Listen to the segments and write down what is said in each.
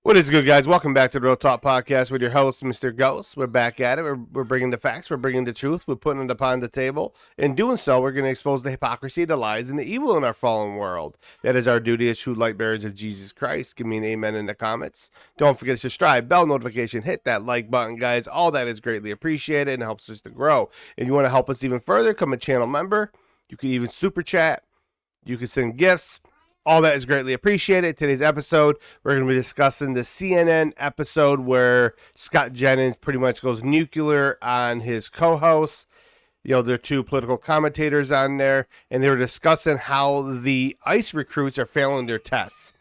What is good, guys? Welcome back to the Real Talk Podcast with your host, Mr. Ghost. We're back at it. We're bringing the facts. We're bringing the truth. We're putting it upon the table. In doing so, we're going to expose the hypocrisy, the lies, and the evil in our fallen world. That is our duty as true Lightbearers of Jesus Christ. Give me an amen in the comments. Don't forget to subscribe, bell notification, hit that like button, guys. All that is greatly appreciated and helps us to grow. If you want to help us even further, become a channel member. You can even super chat. You can send gifts. All that is greatly appreciated. Today's episode, we're going to be discussing the CNN episode where Scott Jennings pretty much goes nuclear on his co-hosts. You know, there are two political commentators on there, and they were discussing how the ICE recruits are failing their tests.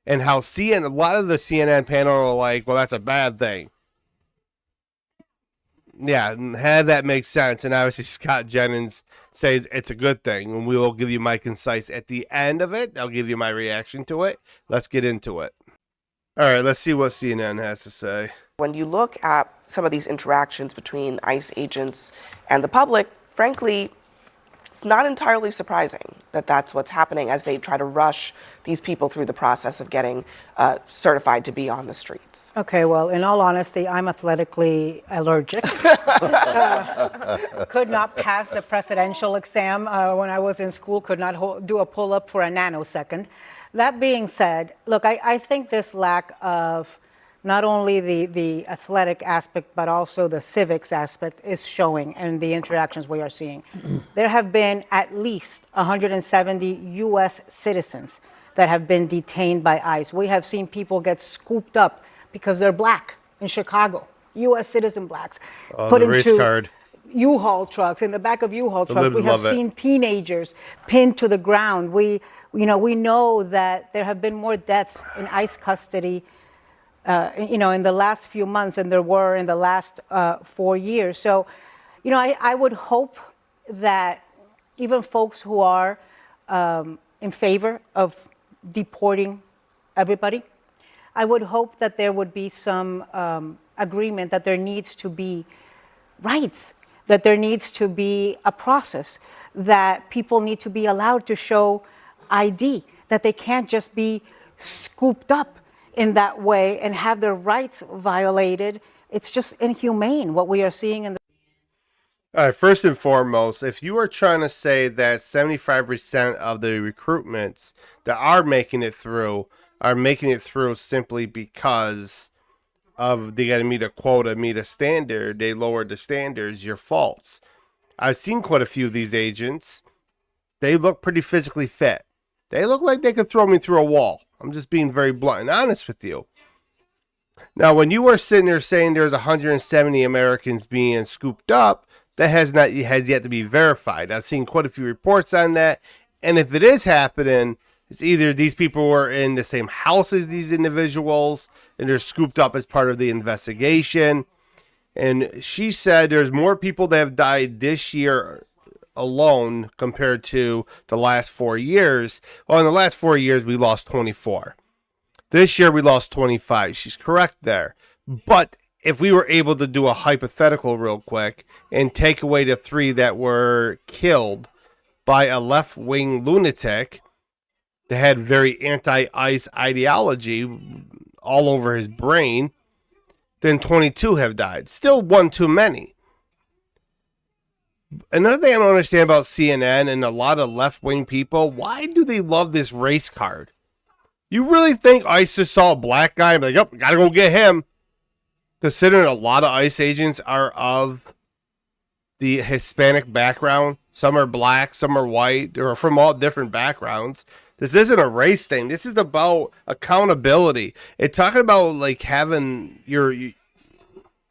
And how a lot of the CNN panel are like, well, that's a bad thing. Yeah, had that make sense. And obviously Scott Jennings says it's a good thing. And we will give you my concise at the end of it. I'll give you my reaction to it. Let's get into it. All right, let's see what CNN has to say. When you look at some of these interactions between ICE agents and the public, frankly, it's not entirely surprising that that's what's happening as they try to rush these people through the process of getting certified to be on the streets. Okay, well, in all honesty, I'm athletically allergic. Could not pass the presidential exam when I was in school, could not do a pull-up for a nanosecond. That being said, look, I think this lack of not only the athletic aspect, but also the civics aspect is showing in the interactions we are seeing. There have been at least 170 U.S. citizens that have been detained by ICE. We have seen people get scooped up because they're black in Chicago, U.S. citizen blacks, put into U-Haul trucks, in the back of U-Haul trucks. We have seen teenagers pinned to the ground. We know that there have been more deaths in ICE custody in the last few months than there were in the last 4 years. So, I would hope that even folks who are in favor of deporting everybody, I would hope that there would be some agreement that there needs to be rights, that there needs to be a process, that people need to be allowed to show ID, that they can't just be scooped up in that way and have their rights violated. It's just inhumane what we are seeing in the... All right, first and foremost, if you are trying to say that 75% of the recruitments that are making it through simply because of they got to meet a quota, meet a standard, they lowered the standards, you're false. I've seen quite a few of these agents. They look pretty physically fit. They look like they could throw me through a wall. I'm just being very blunt and honest with you. Now, when you are sitting there saying there's 170 Americans being scooped up, that has yet to be verified. I've seen quite a few reports on that. And if it is happening, it's either these people were in the same house as these individuals and they're scooped up as part of the investigation. And she said there's more people that have died this year alone compared to the last 4 years. Well, in the last 4 years, we lost 24. This year, we lost 25. She's correct there. But if we were able to do a hypothetical real quick and take away the 3 that were killed by a left-wing lunatic that had very anti-ICE ideology all over his brain, then 22 have died. Still one too many. Another thing I don't understand about CNN and a lot of left-wing people, why do they love this race card? You really think ICE just saw a black guy and be like, yep, gotta go get him? Considering a lot of ICE agents are of the Hispanic background. Some are black, some are white. They're from all different backgrounds. This isn't a race thing. This is about accountability. It's talking about like having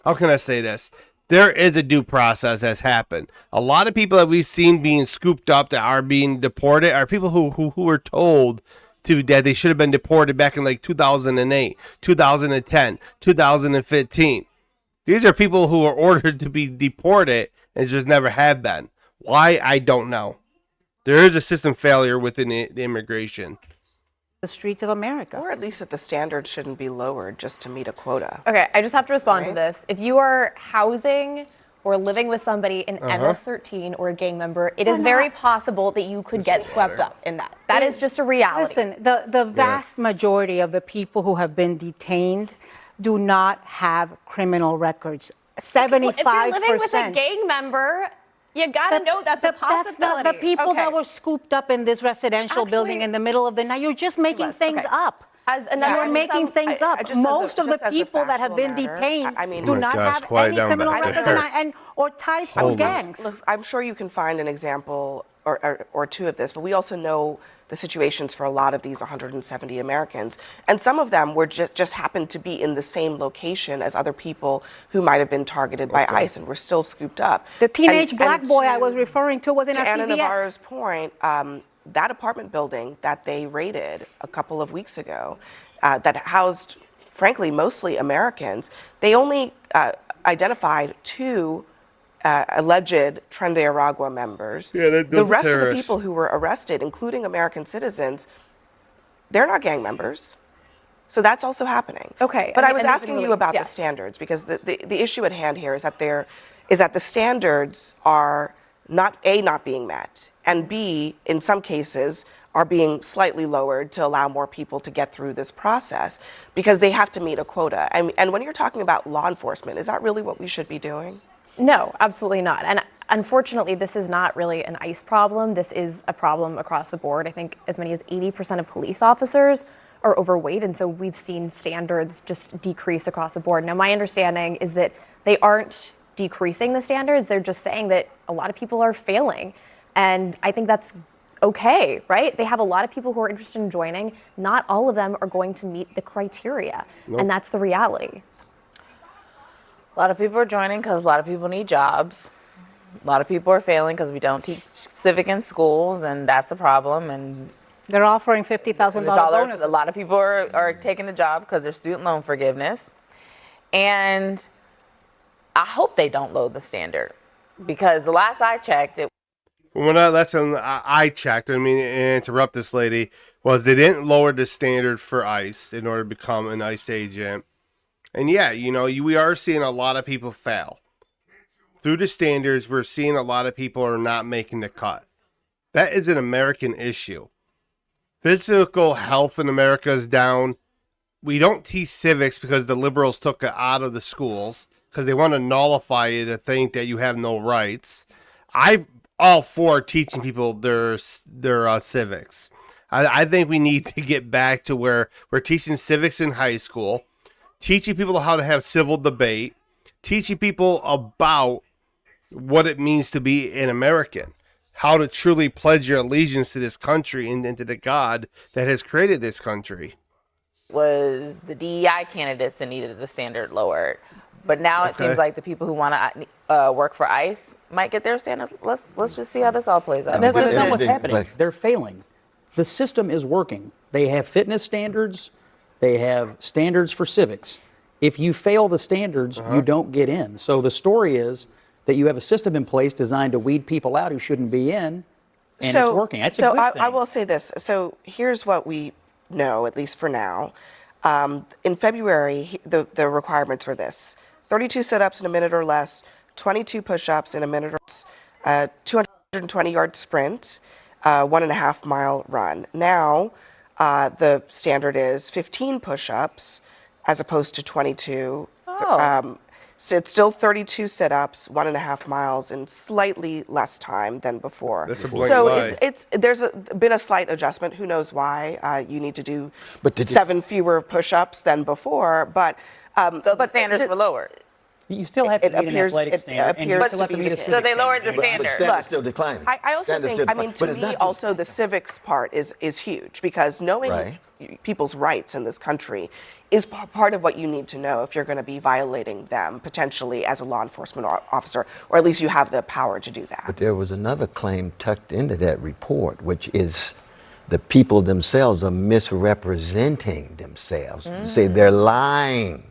how can I say this? There is a due process that's happened. A lot of people that we've seen being scooped up that are being deported are people who were told that they should have been deported back in like 2008, 2010, 2015. These are people who are ordered to be deported and just never have been. Why? I don't know. There is a system failure within the immigration. The streets of America. Or at least that the standards shouldn't be lowered just to meet a quota. Okay, I just have to respond to this. If you are housing or living with somebody in MS-13 or a gang member, it is very possible that you could get swept up in that. That is just a reality. Listen, the vast majority of the people who have been detained do not have criminal records. 75%. If you're living with a gang member, you gotta know that's a possibility. That's not the people that were scooped up in this residential building in the middle of the night. You're just making things up. You're making things up. Most of the people that have been detained do not have any criminal records or ties to gangs. Look, I'm sure you can find an example or two of this, but we also know the situations for a lot of these 170 Americans. And some of them were just happened to be in the same location as other people who might have been targeted by ICE and were still scooped up. The teenage black boy I was referring to was in a CVS. To Anna Navarro's point, that apartment building that they raided a couple of weeks ago that housed, frankly, mostly Americans, they only identified 2 alleged Tren de Aragua members. The rest of the people who were arrested, including American citizens, they're not gang members. So that's also happening. Okay. But I was asking you about the standards, because the issue at hand here is that the standards are not being met, and B, in some cases, are being slightly lowered to allow more people to get through this process because they have to meet a quota. And when you're talking about law enforcement, is that really what we should be doing? No, absolutely not. And unfortunately, this is not really an ICE problem. This is a problem across the board. I think as many as 80% of police officers are overweight, and so we've seen standards just decrease across the board. Now, my understanding is that they aren't decreasing the standards. They're just saying that a lot of people are failing. And I think that's okay, right? They have a lot of people who are interested in joining. Not all of them are going to meet the criteria. Nope. And that's the reality. A lot of people are joining because a lot of people need jobs. A lot of people are failing because we don't teach civic in schools, and that's a problem. And they're offering $50,000 bonuses. A lot of people are taking the job because there's student loan forgiveness. And I hope they don't lower the standard, because the last I checked, I checked, I mean, interrupt this lady, was they didn't lower the standard for ICE in order to become an ICE agent. And yeah, we are seeing a lot of people fail. Through the standards, we're seeing a lot of people are not making the cut. That is an American issue. Physical health in America is down. We don't teach civics because the liberals took it out of the schools because they want to nullify you to think that you have no rights. I'm all for teaching people their civics. I think we need to get back to where we're teaching civics in high school, teaching people how to have civil debate, teaching people about what it means to be an American, how to truly pledge your allegiance to this country and to the God that has created this country. Was the DEI candidates that needed the standard lowered. But now it seems like the people who want to work for ICE might get their standards. Let's just see how this all plays out. That's not what's happening. They're failing. The system is working. They have fitness standards. They have standards for civics. If you fail the standards, you don't get in. So the story is that you have a system in place designed to weed people out who shouldn't be in, and it's working. That's a good thing. I will say this. So here's what we know, at least for now. In February, the requirements were this: 32 sit-ups in a minute or less, 22 push-ups in a minute or less, 220-yard sprint, 1.5-mile run. Now, the standard is 15 push-ups as opposed to 22. So it's still 32 sit-ups, 1.5 miles, in slightly less time than before. That's a blatant lie. There's been a slight adjustment. Who knows why? You need to do 7 fewer push-ups than before, but the standards were lowered. You still have to meet an athletic standard, and you still have to meet a civic standard. So they lowered the standard. But standard's still declining. I also think, to me, also the civics part is huge, because knowing people's rights in this country is part of what you need to know if you're going to be violating them potentially as a law enforcement officer, or at least you have the power to do that. But there was another claim tucked into that report, which is the people themselves are misrepresenting themselves. Say they're lying.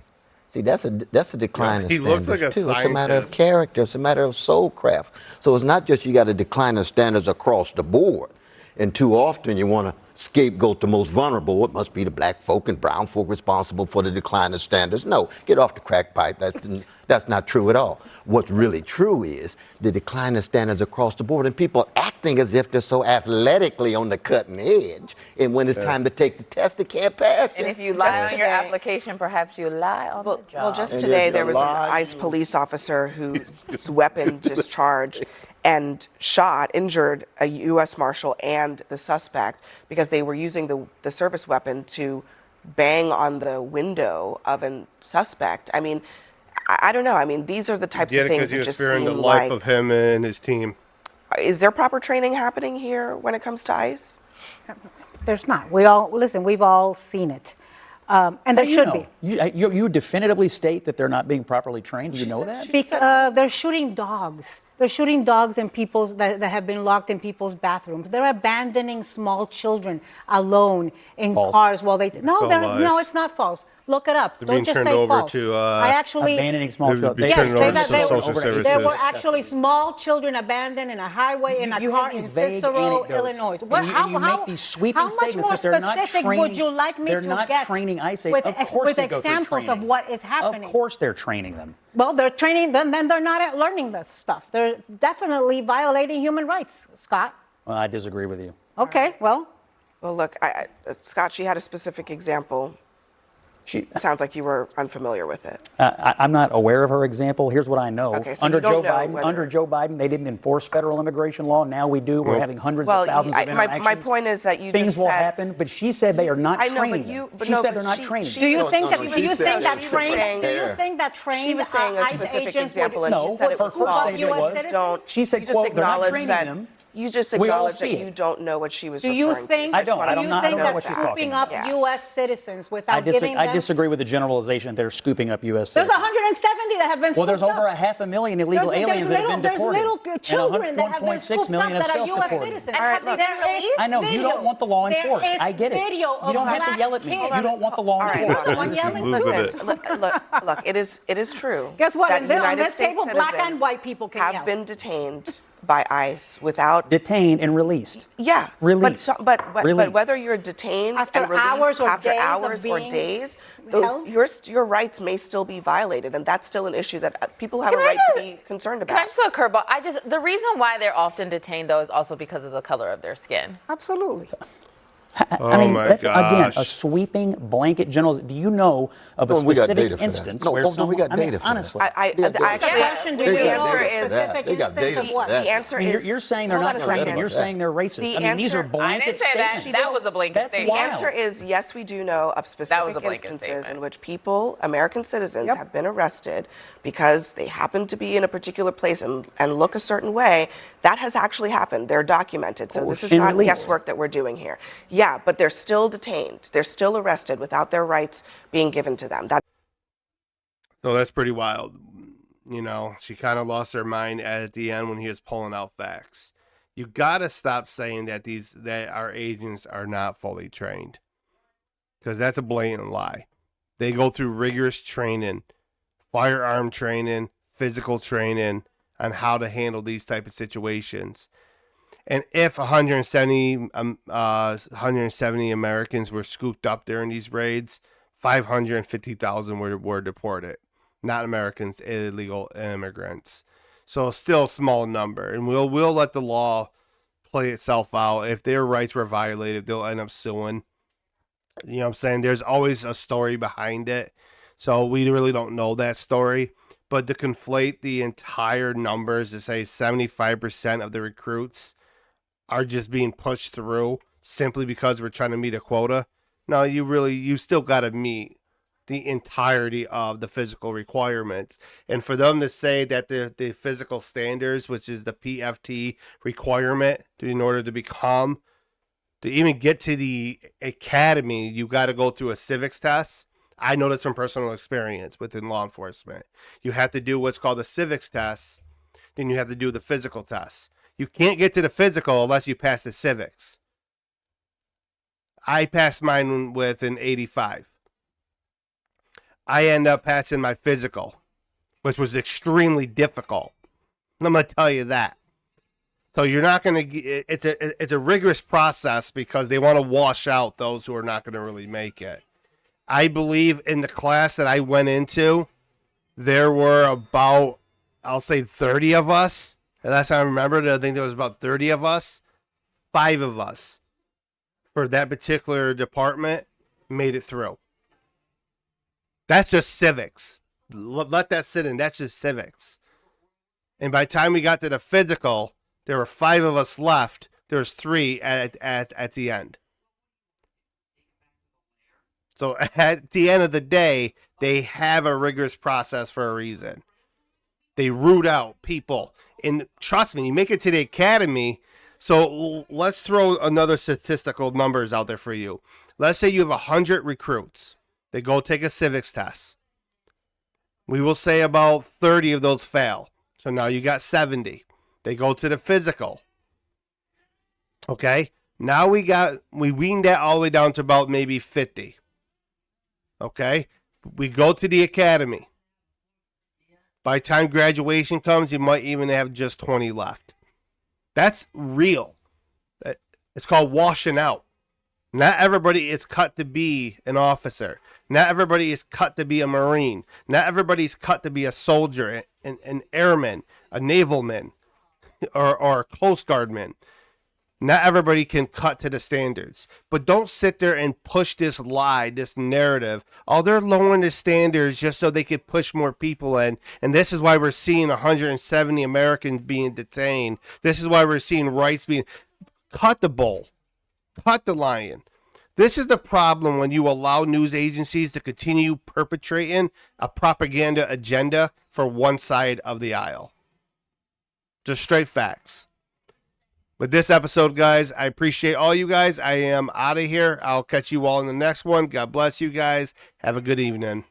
See, that's a decline in standards, looks like a too. scientist. It's a matter of character. It's a matter of soul craft. So it's not just you got a decline in standards across the board, and too often you want to scapegoat the most vulnerable. What must be the black folk and brown folk responsible for the decline of standards? No, get off the crack pipe. That's That's not true at all. What's really true is the decline in standards across the board and people acting as if they're so athletically on the cutting edge. And when it's time to take the test, they can't pass And it. if you lie on today- your application, perhaps you lie on the job. Well, just And today if there you was an lie, ICE police officer whose weapon discharged and injured a U.S. Marshal and the suspect because they were using the service weapon to bang on the window of a suspect. I mean, I don't know. I mean, these are the types Get of it things because he that was just fearing the seem life like. of him and his team. Is there proper training happening here when it comes to ICE? There's not. We've all seen it. And there should be. You definitively state that they're not being properly trained. Do you know that? They're shooting dogs. They're shooting dogs in people's that have been locked in people's bathrooms. They're abandoning small children alone in False. cars while they. all lies. No, it's not false. Look it up. They're Don't being just turned say over false. to, I actually. Abandoning small They would children. be Yes, turned say over that to they were- social There services. were actually small children abandoned in a highway in a You car have these in vague Cicero, anecdotes, Illinois. and you make these sweeping how much statements more that they're not specific training. would you like me they're to not get training ICE. with, Of course with they go through examples of training. what is happening? Of course they're training them. Well, they're training them, then they're not learning the stuff. They're definitely violating human rights, Scott. Well, I disagree with you. Okay, well, Well, look, Scott, she had a specific example. It sounds like you were unfamiliar with it. I'm not aware of her example. Here's what I know. Okay, so under you don't Joe know Biden, whether- under Joe Biden, they didn't enforce federal immigration law. Now we do. We're having hundreds Well, of thousands of interactions. my point is that you things just will said- happen, but she said they are not I know, training but you- them. but She no, said but they're not she- training. she- do you No, think no, that no, do she you said think that she was trained saying- do you think that trained She was saying a ICE specific agents example, would, and No, you said it her was first false. statement US was- citizens? She said, You just quote, they're not acknowledged training that. them. You just We all acknowledged that see you it. don't know what she was Do referring you to. think I don't. I do don't you know- I think don't know that what she's scooping talking up about. U.S. citizens I, without giving them? I disagree with the generalization that they're scooping up U.S. There's citizens. 170 that have been Well, there's scooped over up. 500,000 illegal There's aliens that have been there's deported. little children that have been 1.6 scooped up million have that are U.S. self-deported. citizens. All right, look. There is I know, you don't video. want the law There enforced. is I get it. video You of don't have to black yell at me. kids. You don't want the law All right, enforced. look. One yelling. Lose with Listen, it. look, it is true. Guess what? that On this United States table, black and citizens white people can have yell. been detained by ICE without. Detained and released. Yeah, Released. But Released. whether you're detained After and released hours or after days of hours or being days, held? your rights may still be violated, and that's still an issue that people have Can a I right to just- be concerned Can I about. just throw a curveball? The reason why they're often detained though is also because of the color of their skin. Absolutely. I mean, my that's, again, a gosh. sweeping blanket general. Do you know of a Oh, we got specific data for that. instance No, where oh, no, we someone, got I mean, data for that. honestly, I They got actually, data. Question, do the you know answer of a is specific They got instance data of for what? that. the answer I mean, is you're saying they're hold not on a training. second. You're saying they're racist. The I mean, these are answer- I didn't blanket say that. statements. That was a blanket That's statement. The wild. answer is yes, we do know of specific a blanket instances statement. in which people, American citizens, Yep. have been arrested because they happen to be in a particular place and look a certain way. That has actually happened. They're documented. So this is And not released. guesswork that we're doing here. Yeah, but they're still detained. They're still arrested without their rights being given to them. So that's pretty wild. You know, she kind of lost her mind at the end when he was pulling out facts. You got to stop saying that our agents are not fully trained, because that's a blatant lie. They go through rigorous training, firearm training, physical training on how to handle these type of situations. And if 170 Americans were scooped up during these raids, 550,000 were deported. Not Americans, illegal immigrants. So still a small number. And we'll let the law play itself out. If their rights were violated, they'll end up suing. You know what I'm saying? There's always a story behind it. So we really don't know that story. But to conflate the entire numbers to say 75% of the recruits are just being pushed through simply because we're trying to meet a quota. No, you still got to meet the entirety of the physical requirements. And for them to say that the physical standards, which is the PFT requirement in order to even get to the academy, you got to go through a civics test. I know this from personal experience within law enforcement. You have to do what's called a civics test, then you have to do the physical test. You can't get to the physical unless you pass the civics. I passed mine with an 85. I end up passing my physical, which was extremely difficult. I'm going to tell you that. So you're not going to. It's a rigorous process because they want to wash out those who are not going to really make it. I believe in the class that I went into, there were about, I'll say 30 of us. And last time I remembered, I think there was about 30 of us. 5 of us for that particular department made it through. That's just civics. Let that sit in. That's just civics. And by the time we got to the physical, there were 5 of us left. There was 3 at the end. So at the end of the day, they have a rigorous process for a reason. They root out people. And trust me, you make it to the academy. So let's throw another statistical numbers out there for you. Let's say you have 100 recruits. They go take a civics test. We will say about 30 of those fail. So now you got 70. They go to the physical. Okay? Now we weaned that all the way down to about maybe 50. Okay? We go to the academy. By the time graduation comes, you might even have just 20 left. That's real. It's called washing out. Not everybody is cut to be an officer. Not everybody is cut to be a Marine. Not everybody's cut to be a soldier, an airman, a navalman, or a Coast Guardman. Not everybody can cut to the standards. But don't sit there and push this lie, this narrative. Oh, they're lowering the standards just so they can push more people in. And this is why we're seeing 170 Americans being detained. This is why we're seeing rights being... Cut the bull. Cut the lion. This is the problem when you allow news agencies to continue perpetrating a propaganda agenda for one side of the aisle. Just straight facts. With this episode, guys, I appreciate all you guys. I am out of here. I'll catch you all in the next one. God bless you guys. Have a good evening.